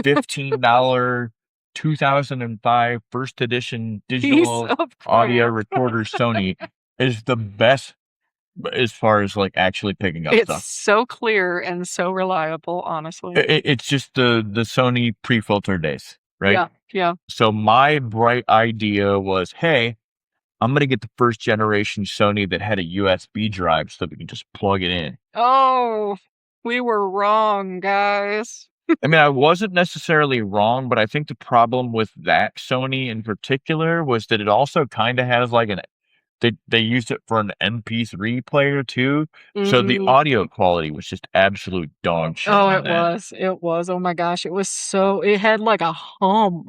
$15 2005 first edition Piece digital of audio crap. recorder Sony is the best as far as, like, actually picking up It's stuff. so clear and so reliable, honestly. It's just the Sony pre-filter days, right? Yeah, yeah. So my bright idea was, "Hey, I'm gonna get the first generation Sony that had a USB drive so we can just plug it in." Oh, we were wrong, guys. I mean, I wasn't necessarily wrong, but I think the problem with that Sony in particular was that it also kinda has, like, an they used it for an MP3 player too, so the Mhm. audio quality was just absolute dog shit Oh, on it that. was, it was. Oh my gosh, it was so it had, like, a hum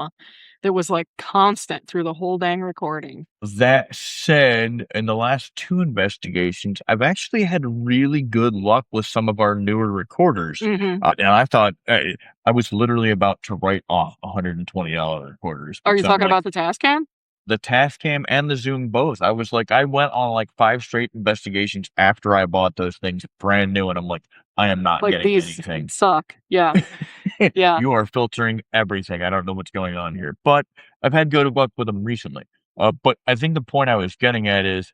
that was, like, constant through the whole dang recording. That said, in the last 2 investigations, I've actually had really good luck with some of our newer recorders, Mhm. and I thought, I was literally about to write off $120 recorders Are you because I'm talking like, about the Tascam? the Tascam and the Zoom both. I was like, I went on, like, 5 straight investigations after I bought those things brand new, and I'm like, "I am not Like, getting these anything." suck. Yeah, yeah. You are filtering everything. I don't know what's going on here, but I've had good luck with them recently. But I think the point I was getting at is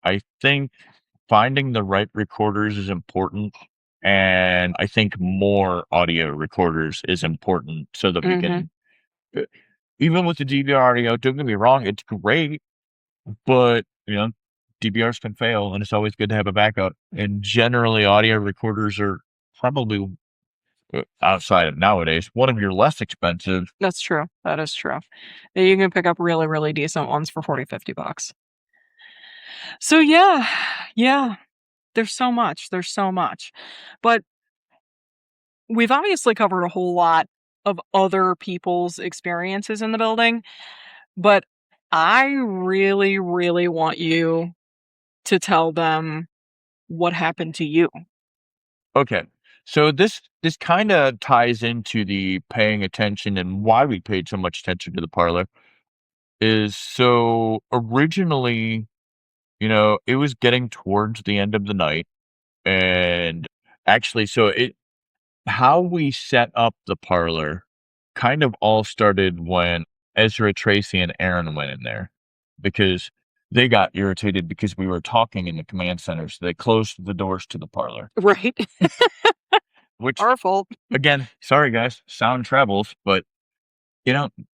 I think finding the right recorders is important. And I think more audio recorders is important so that we Mhm. can, uh, even with the DVR audio, don't get me wrong, it's great, but DVRs can fail and it's always good to have a backup. And generally, audio recorders are probably outside of nowadays, one of your less expensive. That's true. That is true. You can pick up really, really decent ones for 40, $50. So, yeah, yeah, there's so much, there's so much. But we've obviously covered a whole lot of other people's experiences in the building, but I really, really want you to tell them what happened to you. Okay. So this kind of ties into the paying attention and why we paid so much attention to the parlor is so originally, it was getting towards the end of the night and actually so it how we set up the parlor kind of all started when Ezra Tracy and Aaron went in there because they got irritated because we were talking in the command center, so they closed the doors to the parlor, Right? which Our fault. again, sorry guys, sound travels, but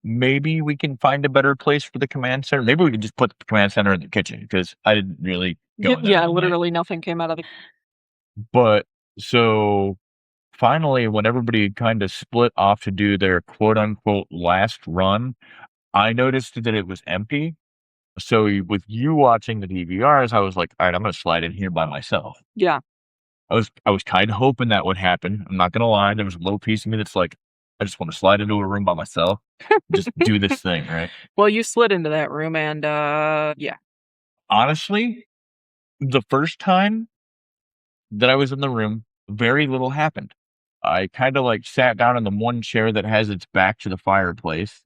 maybe we can find a better place for the command center. Maybe we can just put the command center in the kitchen because I didn't really go in there Yeah, all night. literally nothing came out of the But so finally, when everybody kind of split off to do their quote unquote last run, I noticed that it was empty. So with you watching the DVRs, I was like, all right, I'm gonna slide in here by myself. Yeah. I was kind of hoping that would happen. I'm not gonna lie. There was a little piece of me that's like, I just want to slide into a room by myself, just do this thing, right? Well, you slid into that room and, yeah. Honestly, the first time that I was in the room, very little happened. I kind of like sat down in the one chair that has its back to the fireplace,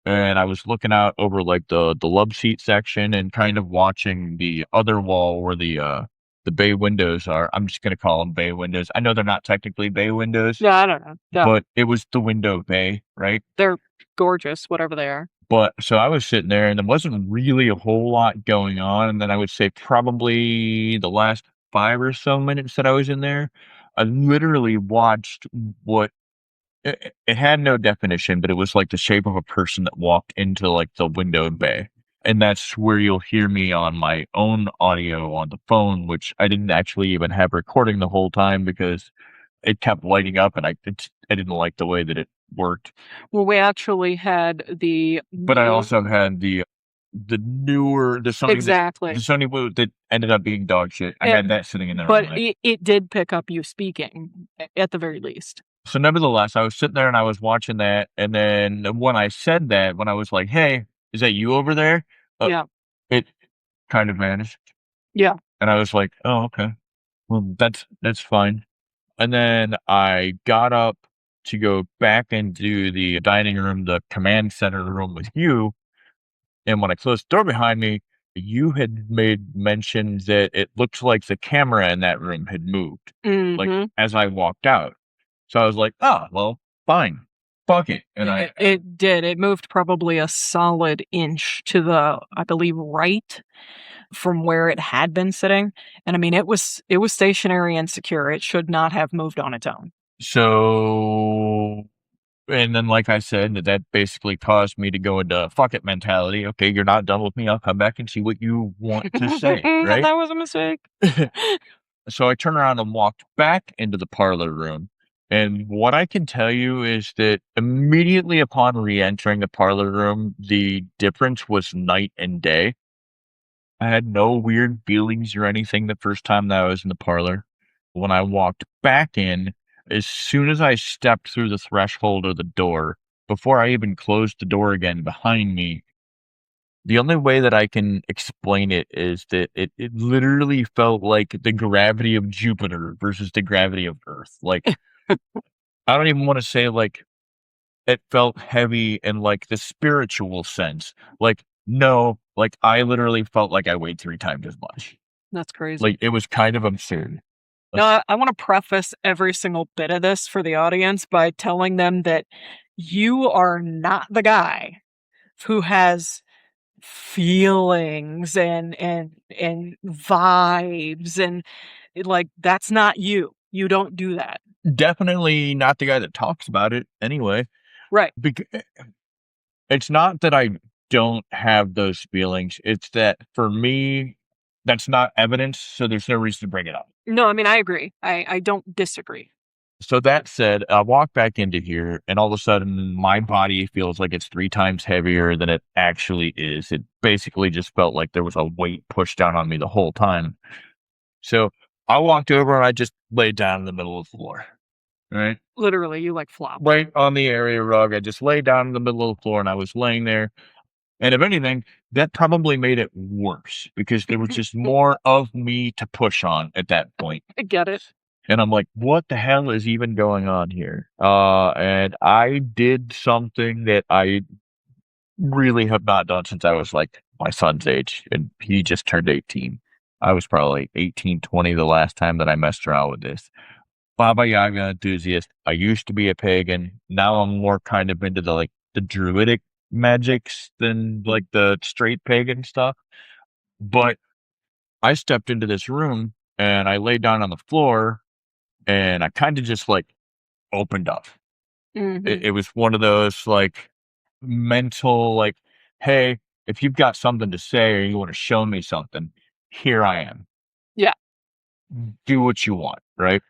and I was looking out over like the love seat section and kind of watching the other wall where the bay windows are. I'm just gonna call them bay windows. I know they're not technically bay windows, Yeah, I don't know. Yeah. but it was the window bay, right? They're gorgeous, whatever they are. But so I was sitting there and there wasn't really a whole lot going on. And then I would say probably the last 5 or so minutes that I was in there, I literally watched what it had no definition, but it was like the shape of a person that walked into like the window bay. And that's where you'll hear me on my own audio on the phone, which I didn't actually even have recording the whole time because it kept lighting up, and I didn't like the way that it worked. Well, we actually had the But I also had the newer the exactly. Sony Blue that ended up being dog shit. I It, had that sitting in there all but night. it did pick up you speaking at the very least. So nevertheless, I was sitting there and I was watching that, and then when I said that, when I was like, "Hey, is that you over there?" Uh, Yeah. it kind of vanished, Yeah. and I was like, "Oh, okay. Well, that's fine." And then I got up to go back into the dining room, the command center room with you, and when I closed the door behind me, you had made mention that it looked like the camera in that room had moved, like, Mhm. as I walked out. So I was like, "Oh, well, fine. Fuck it." And It did. It moved probably a solid inch to the, I believe, right from where it had been sitting, and I mean, it was stationary and secure. It should not have moved on its own. so and then, like I said, that basically caused me to go into fuck it mentality. "Okay, you're not done with me. I'll come back and see what you want to say," right? That was a mistake. So I turned around and walked back into the parlor room. And what I can tell you is that immediately upon re-entering the parlor room, the difference was night and day. I had no weird feelings or anything the first time that I was in the parlor. When I walked back in, as soon as I stepped through the threshold of the door, before I even closed the door again behind me, the only way that I can explain it is that it literally felt like the gravity of Jupiter versus the gravity of Earth. Like, I don't even wanna say, like, it felt heavy in, like, the spiritual sense. Like, no, like, I literally felt like I weighed 3 times as much. That's crazy. Like, it was kind of absurd. Now, I wanna preface every single bit of this for the audience by telling them that you are not the guy who has feelings and vibes and, like, that's not you. You don't do that. Definitely not the guy that talks about it anyway. Right. It's not that I don't have those feelings, it's that for me, that's not evidence, so there's no reason to bring it up. No, I mean, I agree. I don't disagree. So that said, I walk back into here, and all of a sudden, my body feels like it's 3 times heavier than it actually is. It basically just felt like there was a weight pushed down on me the whole time. So I walked over and I just laid down in the middle of the floor, right? Literally, you, like, flopped. Right on the area rug. I just laid down in the middle of the floor and I was laying there. And if anything, that probably made it worse because there was just more of me to push on at that point. I get it. And I'm like, what the hell is even going on here? And I did something that I really have not done since I was like my son's age, and he just turned 18. I was probably 18, 20 the last time that I messed around with this. Baba Yaga enthusiast. I used to be a pagan. Now I'm more kind of into the druidic magics than like the straight pagan stuff. But I stepped into this room and I laid down on the floor and I kind of just like opened up. It, Mhm. it was one of those like mental, like, hey, if you've got something to say or you want to show me something, here I am. Yeah. Do what you want, right?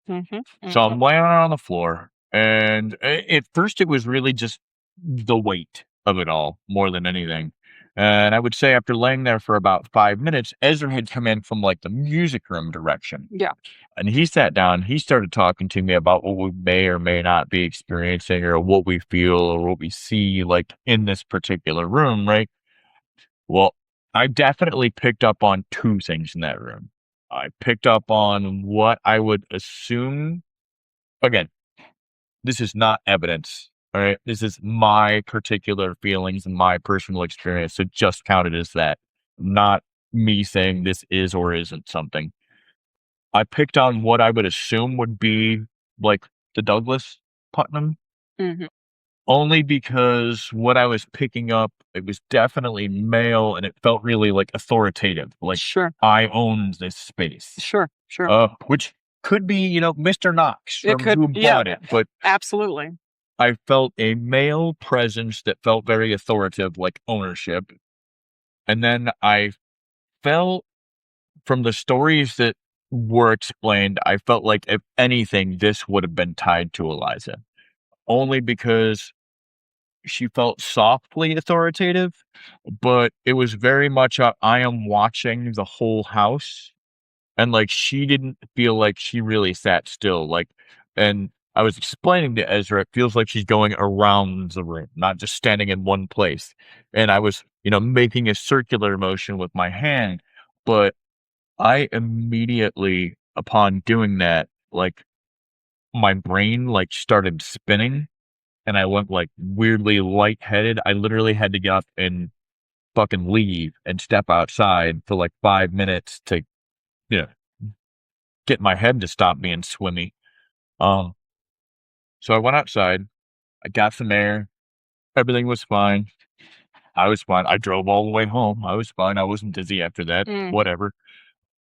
Mhm, So mhm. I'm laying on the floor, and at first it was really just the weight of it all more than anything. And I would say after laying there for about 5 minutes, Ezra had come in from like the music room direction. Yeah. And he sat down, he started talking to me about what we may or may not be experiencing or what we feel or what we see like in this particular room, right? Well, I definitely picked up on 2 things in that room. I picked up on what I would assume again, this is not evidence, all right? This is my particular feelings and my personal experience, so just count it as that, not me saying this is or isn't something. I picked on what I would assume would be, like, the Douglas Putnam, Mhm. only because what I was picking up, it was definitely male, and it felt really, like, authoritative, like, Sure. I own this space, Sure. Sure. which could be, Mr. Knox It from could who yeah, bought it, but absolutely. I felt a male presence that felt very authoritative, like ownership. And then I felt from the stories that were explained, I felt like if anything, this would have been tied to Eliza. Only because she felt softly authoritative, but it was very much a, I am watching the whole house. And like she didn't feel like she really sat still. And I was explaining to Ezra, it feels like she's going around the room, not just standing in one place. And I was, making a circular motion with my hand, but I immediately, upon doing that, like my brain like started spinning and I went like weirdly lightheaded. I literally had to get up and fucking leave and step outside for like 5 minutes to, you know, get my head to stop being swimmy. Um, so I went outside, I got some air, everything was fine. I was fine. I drove all the way home. I was fine. I wasn't dizzy after that. Mm. Whatever.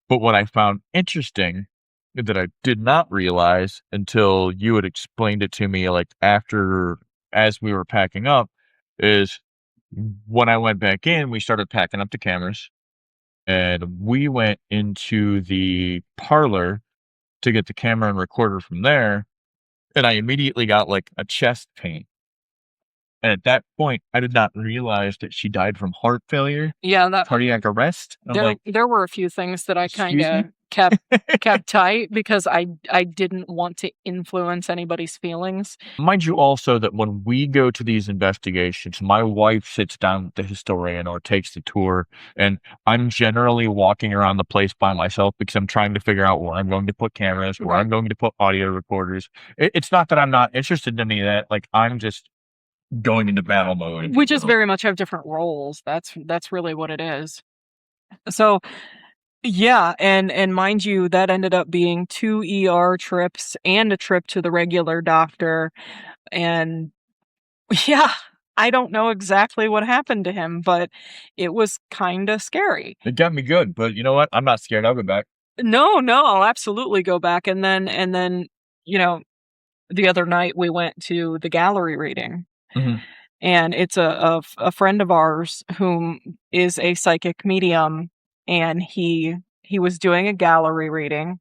But what I found interesting that I did not realize until you had explained it to me, like after as we were packing up, is when I went back in, we started packing up the cameras and we went into the parlor to get the camera and recorder from there. And I immediately got like a chest pain. And at that point, I did not realize that she died from heart failure, Yeah, that cardiac arrest. I'm there like, there were a few things that I excuse me? kinda kept tight because I didn't want to influence anybody's feelings. Mind you also that when we go to these investigations, my wife sits down with the historian or takes the tour, and I'm generally walking around the place by myself because I'm trying to figure out where I'm going to put cameras, where Right. I'm going to put audio recorders. It's not that I'm not interested in any of that. Like I'm just going into battle mode, if We you just will. very much have different roles. That's really what it is. So, yeah, and mind you, that ended up being 2 ER trips and a trip to the regular doctor, and yeah, I don't know exactly what happened to him, but it was kinda scary. It got me good, but you know what? I'm not scared. I'll go back. No, no, I'll absolutely go back, you know, the other night we went to the gallery reading, Mhm. and it's a friend of ours whom is a psychic medium, and he was doing a gallery reading,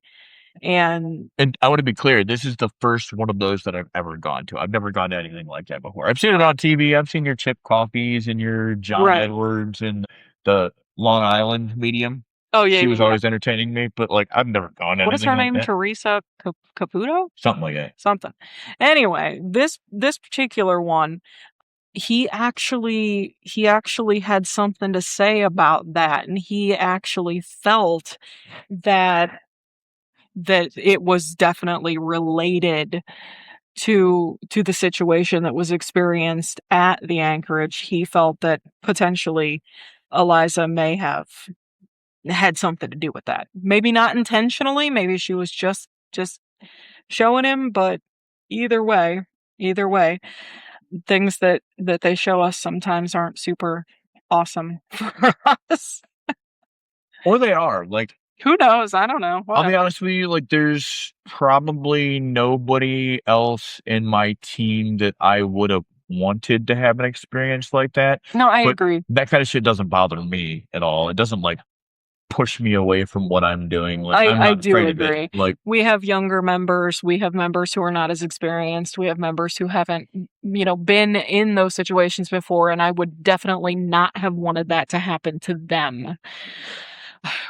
and And I want to be clear, this is the first one of those that I've ever gone to. I've never gone to anything like that before. I've seen it on TV. I've seen your Chip Coffees and your John right. Edwards and the Long Island medium. Oh, yeah, She yeah, was yeah. always entertaining me, but like I've never gone to What is anything her like name? that. Teresa Caputo? Something like that. Something. Anyway, this particular one, he actually had something to say about that, and he actually felt that it was definitely related to the situation that was experienced at the Anchorage. He felt that potentially Eliza may have had something to do with that. Maybe not intentionally, maybe she was just showing him, but either way, either way, things that they show us sometimes aren't super awesome for us. Or they are. Like, Who knows? I don't know. I'll be Whatever. honest with you, like there's probably nobody else in my team that I would have wanted to have an experience like that. No, I But agree. that kind of shit doesn't bother me at all. It doesn't like push me away from what I'm doing. Like I'm I not do afraid of it. agree. Like We have younger members, we have members who are not as experienced, we have members who haven't, been in those situations before, and I would definitely not have wanted that to happen to them.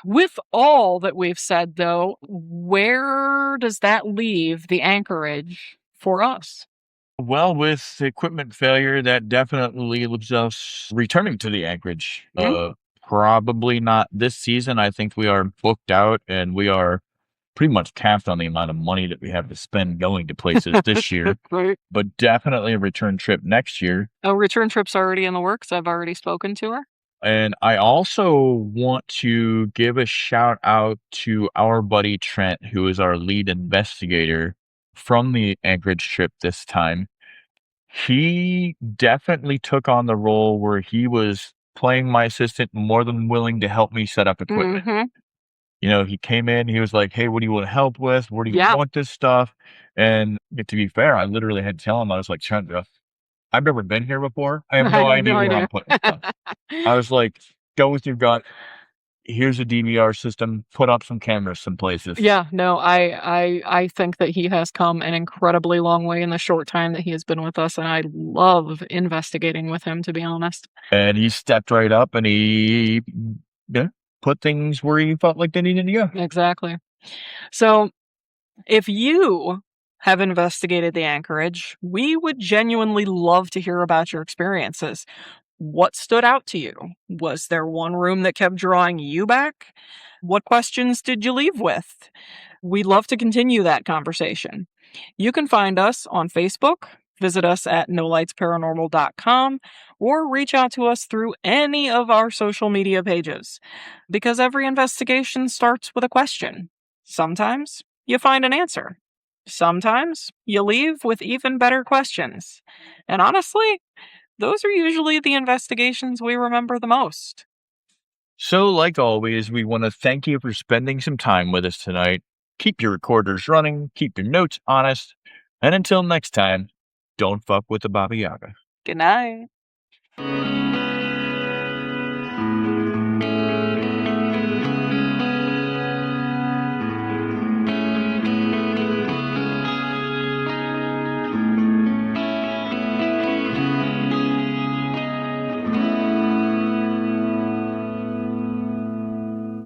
With all that we've said, though, where does that leave the Anchorage for us? well, with equipment failure, that definitely leaves us returning to the Anchorage. Mm? Probably not this season. I think we are booked out and we are pretty much capped on the amount of money that we have to spend going to places this year, Right. but definitely a return trip next year. Oh, return trip's already in the works. I've already spoken to her. And I also want to give a shout out to our buddy Trent, who is our lead investigator from the Anchorage trip this time. He definitely took on the role where he was playing my assistant, more than willing to help me set up equipment. Mhm. He came in, he was like, "Hey, what do you want help with? Where do you Yeah. want this stuff?" And to be fair, I literally had to tell him, I was like, "Chandra, I've never been here before. I have I no have no idea where idea. I'm putting stuff." I was like, Go with your gut. Here's a DVR system. Put up some cameras some places. Yeah, no, I think that he has come an incredibly long way in the short time that he has been with us, and I love investigating with him, to be honest. And he stepped right up and he put things where he felt like they needed to go. Exactly. So, if you have investigated the Anchorage, we would genuinely love to hear about your experiences. What stood out to you? Was there one room that kept drawing you back? What questions did you leave with? We'd love to continue that conversation. You can find us on Facebook, visit us at nolightsparanormal.com, or reach out to us through any of our social media pages. Because every investigation starts with a question. Sometimes you find an answer. Sometimes you leave with even better questions. And honestly, those are usually the investigations we remember the most. So, like always, we want to thank you for spending some time with us tonight. Keep your recorders running, keep your notes honest, and until next time, don't fuck with the Baba Yaga. Good night.